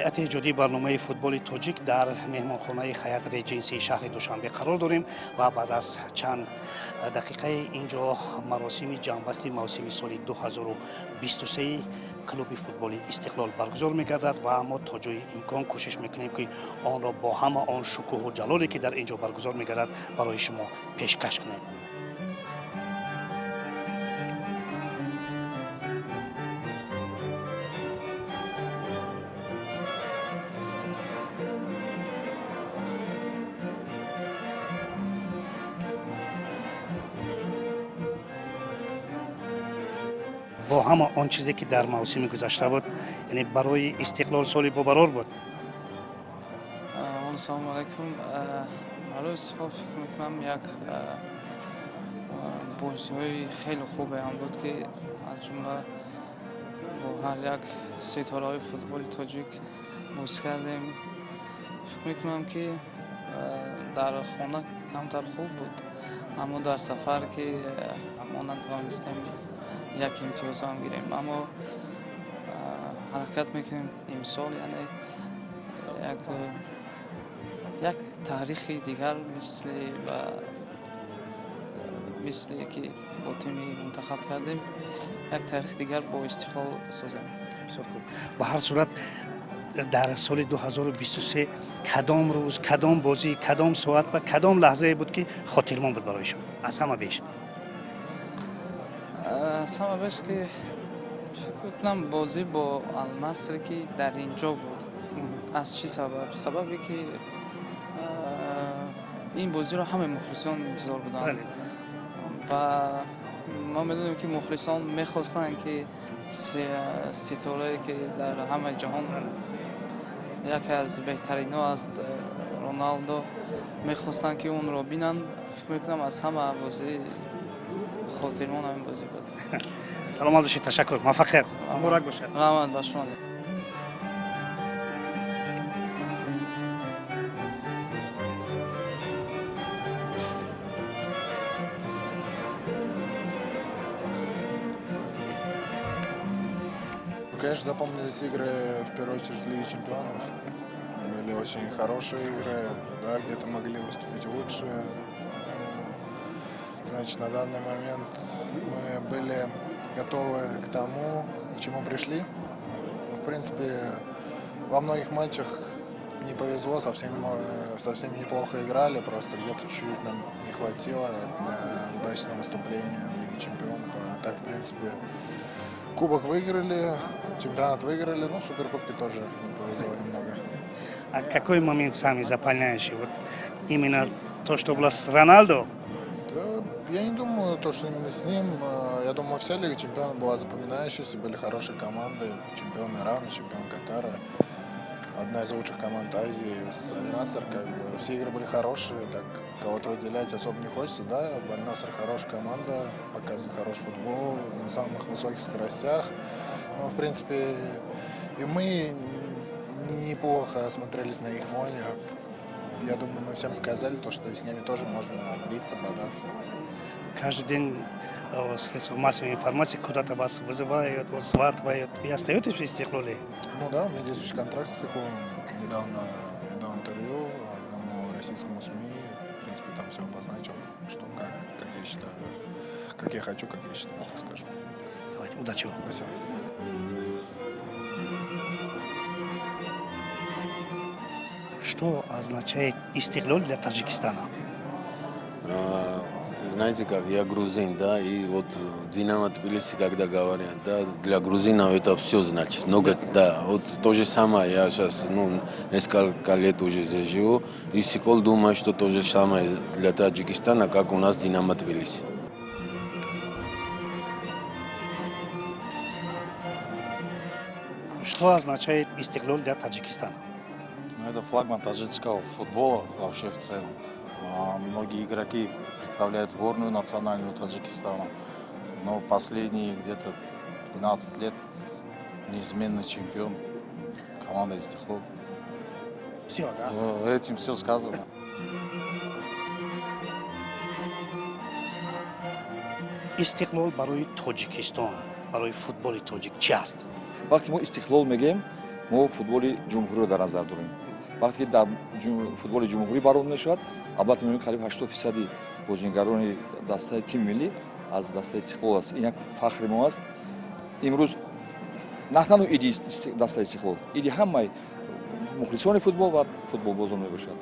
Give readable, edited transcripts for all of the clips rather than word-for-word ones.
ҳайати эҷодии барномаи футболи тоҷик дар меҳмонхонаи хаят реҷенсии шаҳри душанбе қарор дорем ва баъд аз чанд дақиқаи инҷо маросими ҷамъбасти мавсими соли 2023 клуби футболи истиқлол баргузор мегардад ва мо то ҷои имкон кӯшиш мекунем ки онро бо ҳама он шукӯҳу ҷалоле ки дар инҷо баргузор мегардад барои шумо пешкаш кунем. бо ҳама он чизе ки дар мавсими гузашта буд, яъне барои истиқлол соли бобарор буд. Ассалому алайкум. Барои истиқлол фикр мекунам як бозиҳои хеле хубе ҳам буд ки аз ҷумла бо ҳар як ситораҳои футболи тоҷик боз кардем. Фикр мекунам ки дар хона камтар хуб буд, аммо дар сафар ки мо натавонистем як имтиёз ҳам гирем, аммо ҳаракат мекунем имсол, яъне як таърихи дигар мисли ки бо тими мунтахаб кардем, як таърихи дигар бо истиқлол созем. ба ҳар сурат дар соли 2023 кадом рӯз, кадом бозӣ, кадом соат ва кадом лаҳзае буд ки хотирмон буд барои шумо? Аз ҳама беш. Сама беш ки фикр мекунам бозӣ бо Алнаср ки дар инҷо буд. Аз чӣ сабаб? Сабабе ки ин бозиро ҳамаи мухлисон интизор буданд ва мо медонем ки мухлисон мехостанд ки ситорае ки дар ҳамаи ҷаҳон яке аз беҳтарино аст, Роналдо, мехостанд ки онро бинанд. Фикр мекунам аз ҳама бозӣ хотирмон ҳамин бозӣ буд. Саломат бошед, ташаккур, муваффақият, муборак бошад. Раҳмат ба шумо. Конечно, запомнились игры, в первую очередь, Лиги чемпионов. Были очень хорошие игры, да, где-то могли выступить лучше. Значит, на данный момент мы были готовы к тому, к чему пришли. В принципе, во многих матчах не повезло, совсем неплохо играли, просто где-то чуть-чуть нам не хватило для удачного выступления в Лиге чемпионов. А так, в принципе, кубок выиграли, чемпионат выиграли, ну, в суперкубке тоже не повезло немного. А какой момент самый запоминающий? Вот именно то, что было с Роналдо? Да, я не думаю, что именно с ним. Я думаю, вся Лига чемпионов была запоминающейся, были хорошие команды, чемпион Ирана, чемпион Катара. Одна из лучших команд Азии, Аль-Наср, как бы, все игры были хорошие, так кого-то выделять особо не хочется, да, Аль-Наср хорошая команда, показывает хороший футбол на самых высоких скоростях, но, в принципе, и мы неплохо смотрелись на их фоне. Я думаю, мы всем показали то, что с ними тоже можно биться, бодаться. Каждый день средства массовой информации куда-то вас вызывают, вот сватывают. И остаетесь в Истиклоле? Ну да, у меня действующий контракт с Истиклолом. Недавно я дал интервью одному российскому СМИ. В принципе, там все обозначил, что как я считаю, как я хочу, как я считаю, так скажем. Давайте, удачи вам. Спасибо. Что означает Истиклол для Таджикистана? Знаете как, я грузин, да, и вот Динамо Тбилиси, когда говорят, да, для грузинов это все значит, много, да, вот то же самое, я сейчас, несколько лет уже здесь живу, и Истиклол думаю, что то же самое для Таджикистана, как у нас Динамо Тбилиси. Что означает Истиклол для Таджикистана? Это флагман таджикского футбола вообще в целом. Многие игроки представляют сборную национальную Таджикистана, но последние где-то 12 лет неизменный чемпион команда Истиклол. Все, да? Этим все сказано. Истиклол барои Тоҷикистон, барои футболи тоҷик чи аст? вақте мо истиқлол мегӯем, мо футболи ҷумҳуриро дар назар дорем. вақте ки дар футболи ҷумҳурӣ баром мешавад, албатта мебинем қариб 80% бозингарони дастаи тими миллӣ аз дастаи Истиқлол аст. ин як фахри мо аст. имрӯз на танҳо иди дастаи Истиқлол, иди ҳамаи мухлисони футбол ва футболбозон мебошад.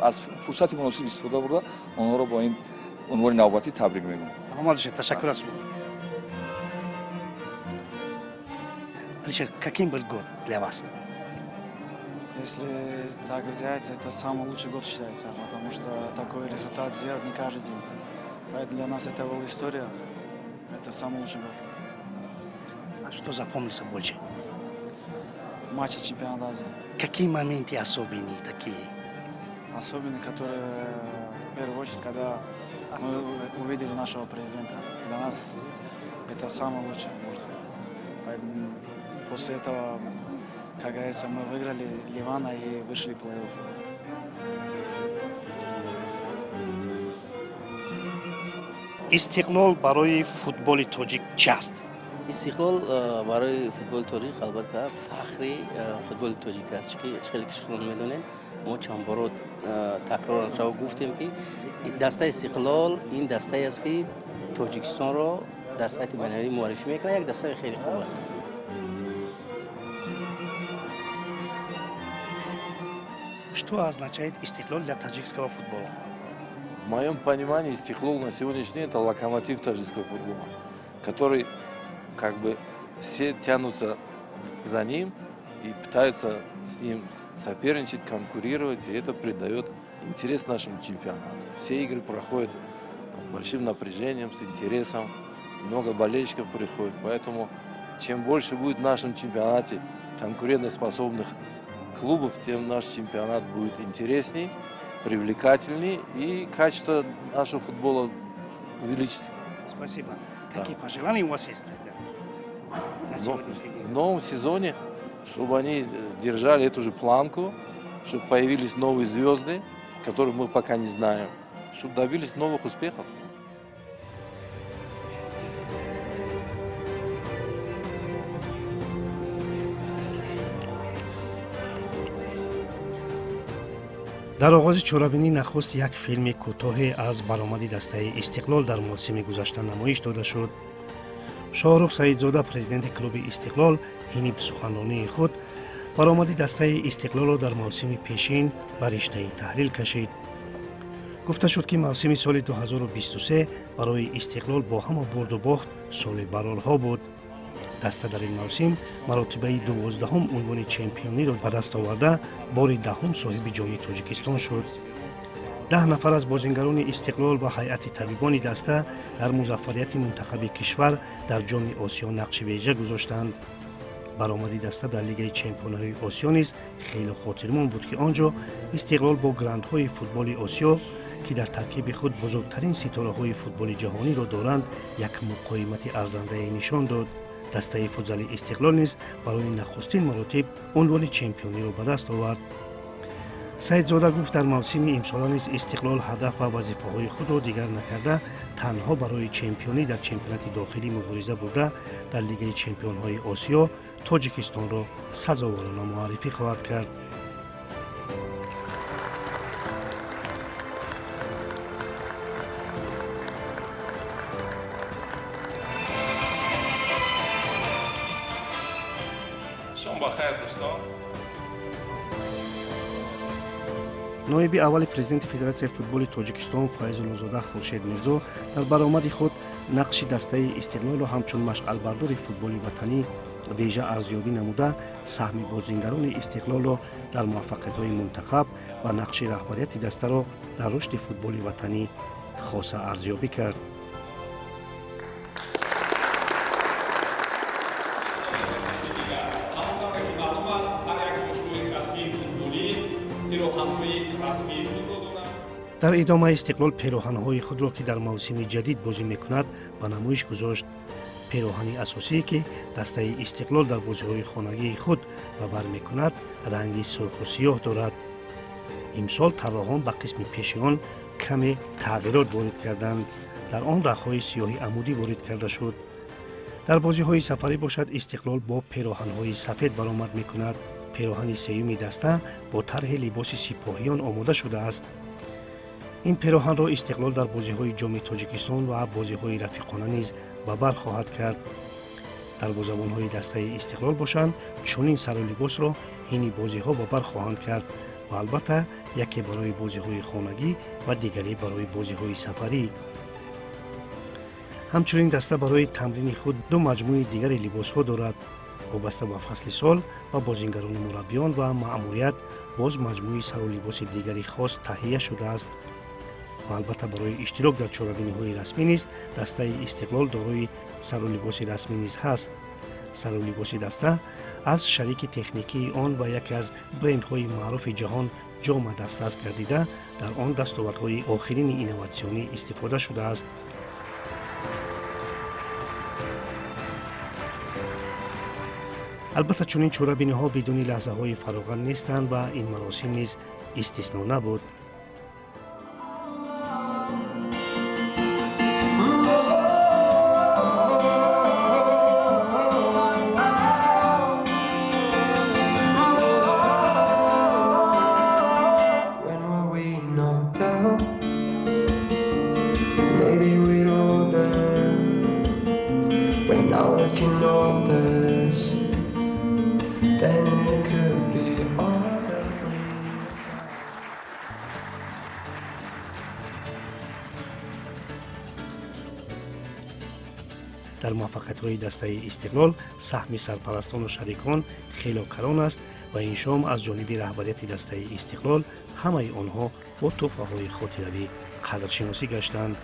аз фурсати муносиб истифода бурда онҳоро бо ин унвони навбатӣ табрик мегӯям. Саломат бошед, ташаккур аз шумо. Алишер, каким был год для вас? Если так взять, это самый лучший год считается, потому что такой результат сделать не каждый день. Поэтому для нас это была история, это самый лучший год. А что запомнится больше? Матчи чемпионата Азии. Какие моменты особенные такие? Особенно, которые, в первую очередь, когда мы увидели нашего президента. Для нас это самое лучшее, можно сказать. Поэтому после этого, как говорится, мы выиграли Ливана и вышли в плей-офф. Истиқлол барои футболи тоҷик част? истиқлол барои футболи тоҷик албатта фахри футболи тоҷик аст. хеле ки шумо медонед, мо чанд боро такроран шава гуфтем ки дастаи Истиқлол ин дастае аст ки Тоҷикистонро дар сайти байналмилалӣ муаррифӣ мекунад. Як дастаи хеле хуб аст. Что означает Истиқлол для таджикского футбола? В моем понимании Истиқлол на сегодняшний день это локомотив таджикского футбола, который как бы все тянутся за ним и пытаются с ним соперничать, конкурировать, и это придает интерес нашему чемпионату. Все игры проходят большим напряжением, с интересом, много болельщиков приходит, поэтому чем больше будет в нашем чемпионате конкурентоспособных клубов, тем наш чемпионат будет интересней, привлекательней и качество нашего футбола увеличится. Спасибо. Какие пожелания у вас есть тогда? В новом сезоне, чтобы они держали эту же планку, чтобы появились новые звезды, которых мы пока не знаем, чтобы добились новых успехов. дар оғози чорабинӣ нахуст як филми кӯтоҳе аз баромади дастаи Истиқлол дар мавсими гузашта намоиш дода шуд. Шоҳрух Саидзода, президенти клуби Истиқлол, ҳиниб суханронии худ баромади дастаи Истиқлолро дар мавсими пешин ба риштаи таҳлил кашид. гуфта шуд ки мавсими соли 2023 барои Истиқлол бо ҳама бурду бохт соли барорҳо буд. даста дар ин мавсим маротибаи 12-ум унвони чемпиониро ба даст оварда бори 10-ум соҳиби ҷоми Тоҷикистон шуд. 10 нафар аз бозингарони Истиқлол ва ҳайати табибони даста дар музаффарияти мунтахаби кишвар дар ҷоми Осиё нақши вежа гузоштанд. баромади даста дар лигаи чемпионҳои Осиё низ хеле хотирмон буд ки он ҷо Истиқлол бо грандҳои футболи Осиё ки дар таркиби худ бузургтарин ситораҳои футболи ҷаҳониро доранд, як муқоимати арзандае нишон дод. дастаи футзали Истиқлол низ барои нахустин маротиб унвони чемпиониро ба даст овард. Саидзода гуфт дар мавсими имсола низ Истиқлол ҳадаф ва вазифаҳои худро дигар накарда, танҳо барои чемпионӣ дар чемпионати дохилӣ мубориза бурда, дар лигаи чемпионҳои Осиё Тоҷикистонро сазоворона муаррифӣ хоҳад кард. ноиби аввали президенти Федератсияи футболи Тоҷикистон Файзуллозода Хуршед Мирзо дар баромади худ нақши дастаи Истиқлолро ҳамчун машъалбардори футболи ватанӣ вежа арзёбӣ намуда, саҳми бозингарони Истиқлолро дар муваффақиятҳои мунтахаб ва нақши раҳбарияти дастаро дар рушди футболи ватанӣ хоса арзёбӣ кард. дар идома Истиқлол пироҳанҳои худро ки дар мавсими ҷадид бозӣ мекунад ба намоиш гузошт. пироҳани асосие ки дастаи Истиқлол дар бозиҳои хонагии худ ба бар мекунад ранги сурху сиёҳ дорад. имсол тарроҳон ба қисми пеши он каме тағйирот ворид карданд. дар он рахҳои сиёҳи амудӣ ворид карда шуд. дар бозиҳои сафарӣ бошад, Истиқлол бо пироҳанҳои сафед баромад мекунад. пироҳани сеюми даста бо тарҳи либоси сипоҳиён омода шудааст. ин пироҳанро Истиқлол дар бозиҳои ҷоми Тоҷикистон ва бозиҳои рафиқона низ ба бар хоҳад кард. дарвозабонҳои дастаи Истиқлол бошанд, чунин сару либосро ини бозиҳо ба бар хоҳанд кард ва албатта яке барои бозиҳои хонагӣ ва дигаре барои бозиҳои сафарӣ. ҳамчунин даста барои тамрини худ ду маҷмӯи дигари либосҳо дорад. вобаста ба фасли сол ба бозингарони мураббиён ва маъмурият боз маҷмӯи сару либоси дигари хос таҳия шудааст. ва албатта барои иштирок дар чорабиниҳои расмӣ низ дастаи Истиқлол дорои сару либоси расмӣ низ ҳаст. сару либоси даста аз шарики техникии он ва яке аз брендҳои маъруфи ҷаҳон ҷома дастрас гардида, дар он дастовардҳои охирини инноватсионӣ истифода шудааст. албатта чунин чорабиниҳо бидуни лаҳзаҳои фароғат нестанд ва ин маросим низ истисно набуд. дар муваффақиятҳои дастаи Истиқлол саҳми сарпарастону шарикон хелокарон аст ва ин шом аз ҷониби раҳбарияти дастаи Истиқлол ҳамаи онҳо бо тӯҳфаҳои хотиравӣ қадршиносӣ гаштанд.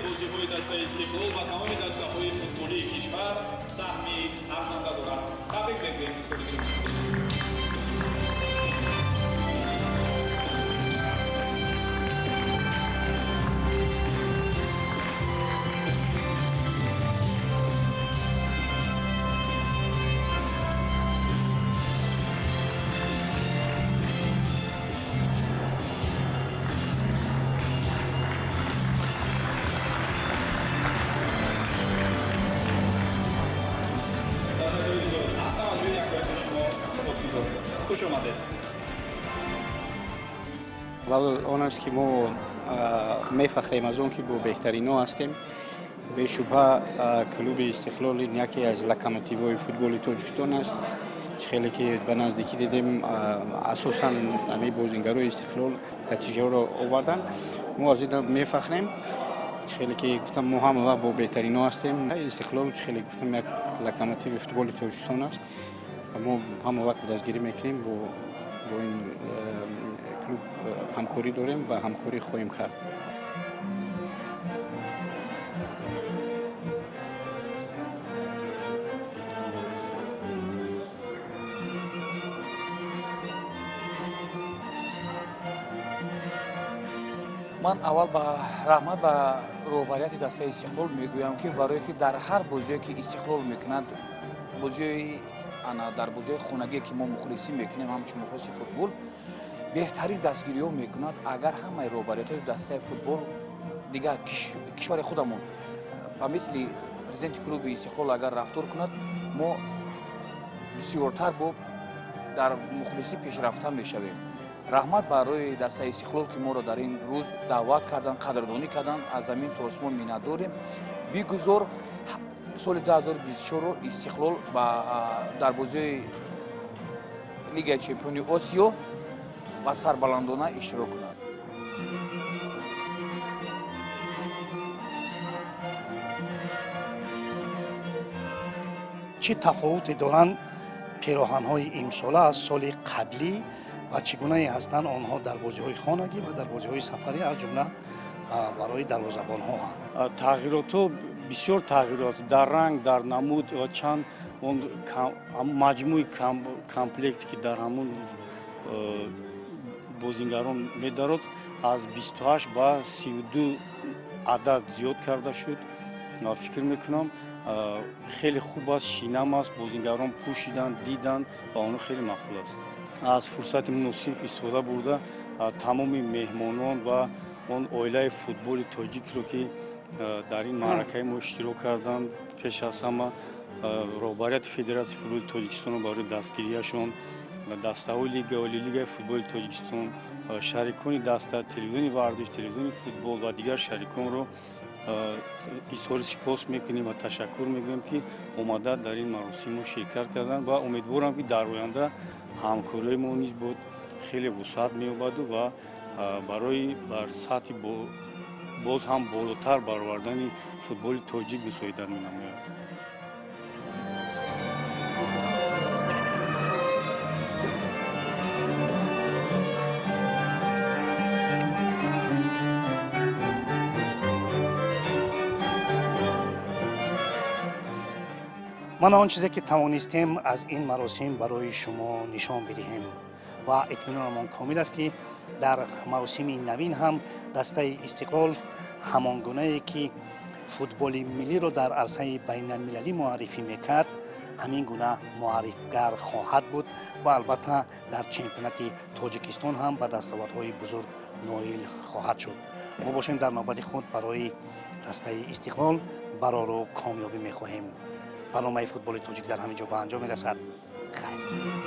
بازی‌های دسته‌ای استقلال و تمام دسته‌های فوتبالی کشور سهمی ارزنده دارد. تبریک می‌گویم دوستان. خوش آمدید. اول آن است که ما میفخریم از اون که با بهترین ها هستیم. به شبه کلوب استقلال یکی از لوکوموتیوهای فوتبال تاجیکستان است. خیلی که به نزدیکی دیدیم اساساً همه بازیگرای استقلال نتیجه را آوردن. ما از این میفخریم. خیلی که گفتم ما هم با بهترین ها هستیم. استقلال خیلی گفتم یک لوکوموتیو فوتبال تاجیکستان است. ما هم وقت دستگیری میکنیم با این کلوب همکاری داریم و همکاری خواهیم کرد. من اول با رحمت و روبریت دسته استقلال میگویم که برای که در هر بازی که استقلال میکند بازی در بازی خونگی که ما مخلصی میکنیم همچون مخلصی فوتبال بهترین دستگیری ها میکند اگر همه روبریت دسته فوتبال دیگر کشور خودمون و مثل پرزیدنت کلوب استقلال اگر رفتار کند ما بسیارتر با در مخلصی پیشرفته میشویم. رحمت برای دسته استقلال که ما را در این روز دعوت کردن قدردانی کردن از زمین تا آسمان منت داریم. بیگذار سال 2024 رو استقلال در بازی لیگ چمپیونی آسیا و سربلندانه اشتراک کند. چه تفاوتی دارند پیراهن‌های امساله از سال قبلی و چگونه هستند آنها در بازی‌های خانگی و در بازی‌های سفری از جمله برای دروازه‌بان‌ها هم؟ تغییرات بسیار تغییرات در رنگ در نمود و چند اون مجموعه کامپلکت که در همون بازیگران می‌دارد از 28 با 32 عدد زیاد کرده شد. فکر میکنم خیلی خوب است، شینم است، بازیگران پوشیدن دیدن و آن خیلی مقبول است. از فرصت مناسب استفاده برده تمام مهمانان و اون عائله فوتبال تاجیک رو که در این معرکه ما اشتراک کردن پیش از همه رهبریت فدراسیون فوتبال تاجیکستان برای دستگیریشون و دسته‌های لیگ عالی لیگ فوتبال تاجیکستان شریکان دسته تلویزیون ورزش تلویزیون فوتبال و دیگر شریکان رو اظهار سپاس میکنیم و تشکر میگویم که اومده در این مراسم شرکت کردن و امیدوارم که در آینده همکاری ما نیز بود خیلی وسعت می‌یابد و برای بر سطح باز هم بالاتر برآوردن فوتبال تاجیک بساییدن می‌نماید. من آن چیزی که توانستیم از این مراسم برای شما نشان بدهیم و اطمینانمان کامل است که در موسم نوین هم دسته استقلال همان گونه‌ای که فوتبال ملی را در عرصه بین المللی معرفی میکرد همین گونه معرفیگر خواهد بود و البته در چمپیونات تاجیکستان هم به دستاوردهای بزرگ نائل خواهد شد. ما باشیم در نوبت خود برای دسته استقلال برای رو کامیابی میخواهیم. برنامه فوتبال تاجیک در همینجا به انجام میرسد. خیر.